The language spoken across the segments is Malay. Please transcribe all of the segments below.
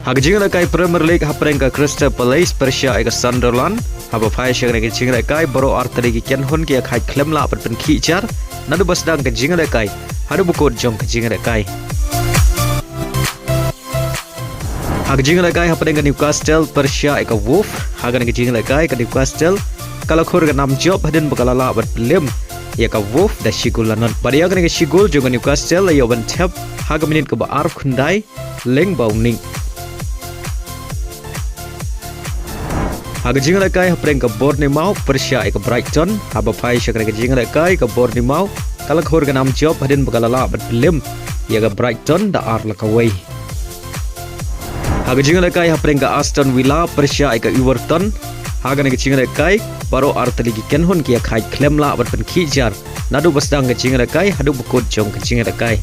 Hak jing kai Premier League hapreng ka Crystal Palace Persia ka Sunderland haba phai shang ka jing kai baro arteri ki ken hon ki khai klem la pat pen khi char nadu basdang ka jing kai hadu bukot jong ka jing kai hak jing kai hapreng ka Newcastle Persia ka Wolf hagan ka jing kai ka Newcastle kala khor ka nam job hadin bakala la pat lem ya ka Wolf da shigul lanon bari hagan ka shigul jong Newcastle ya ban thap haga minit ka ba arf khundai leng bau ning Hak jing kai hapreng ka Bournemouth Persia ka Brighton haba phai shakra ka jing kai ka Bournemouth kala khor ka nam job hadin bagalala bat lem ya ka Brighton da ar la ka wei Hak jing kai hapreng ka Aston Villa Persia ka Everton haga ka jing kai baro artali ki kenhon ki khai klem la bat pen khi jar nadu basdang ka jing kai hadu bukot jong ka jing kai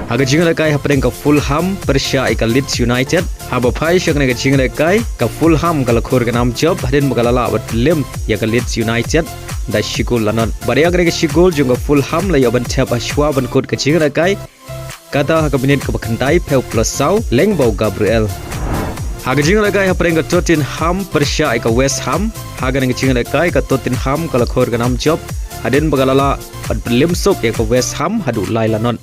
Hak jing kai hapreng ka Fulham Persia ka Leeds United haba phai shakna ka jing kai ka Fulham kala khor ka nam job hadin magalala bat lem ya ka Leeds United da shigul lanon bari agar ka shigul jong ka Fulham la yaban thap ashwa ban kot ka jing kai kata ka minit ka bakhandai peu plus sau leng bau Gabriel Hak jing kai hapreng ka Tottenham Persia ka West Ham haga ka jing kai ka Tottenham kala khor ka nam job hadin magalala bat lem sok ya ka West Ham hadu lai lanon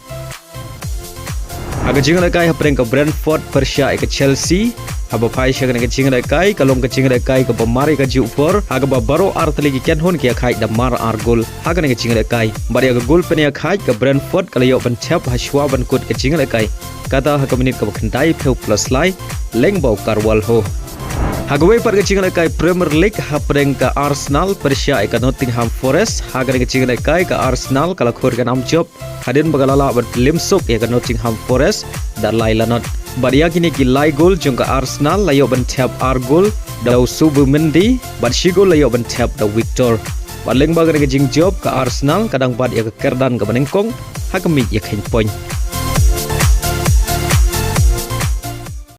Hak jing kai hapreng ka Brentford Persia ka Chelsea haba phai shagna ka jing kai kalong ka jing kai ka bamari ka jupor haga ba baro artli ki ken hon ki khai da mar ar gol haga ka jing kai bari ka gol pen ya khai ka Brentford kala yo ban chap hashwa ban kut ka jing kai kata hak minit ka khandai peu plus lai leng bau karwal ho Hagawai par ka jing kai Premier League hapreng ka Arsenal Persia ka Nottingham Forest haga ka jing kai ka Arsenal kala khor ka nam job hadin bagalala bat limsok ya ka Nottingham Forest da lailanot bari yakini ki lai gol jong ka Arsenal layo ban tap ar gol da Subumendi bat shigol layo ban tap da Victor baleng bagar ka jing job ka Arsenal kadang bad ya ka Kyrdan ka Nyngkong hakami ya khain point